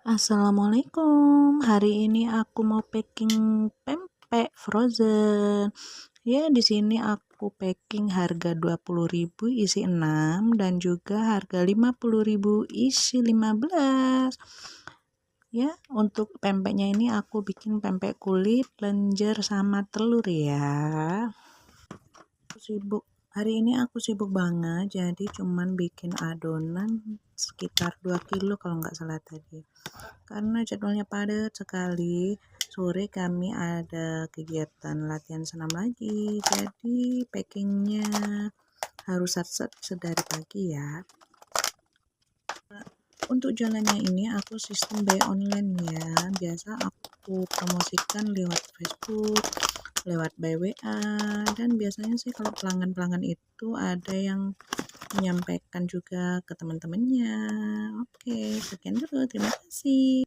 Assalamualaikum. Hari ini aku mau packing pempek frozen. Ya, di sini aku packing harga 20.000 isi 6 dan juga harga 50.000 isi 15. Ya, untuk pempeknya ini aku bikin pempek kulit, lenjer sama telur ya. Hari ini aku sibuk banget, jadi cuman bikin adonan sekitar 2 kilo kalau nggak salah tadi. Karena jadwalnya padat sekali, sore kami ada kegiatan latihan senam lagi, jadi packingnya harus sat-sat sedari pagi ya. Untuk jalannya ini aku sistem buy online ya, biasa aku promosikan lewat Facebook, lewat by WA, dan biasanya sih kalau pelanggan-pelanggan itu ada yang menyampaikan juga ke teman-temannya. Oke, sekian dulu, terima kasih.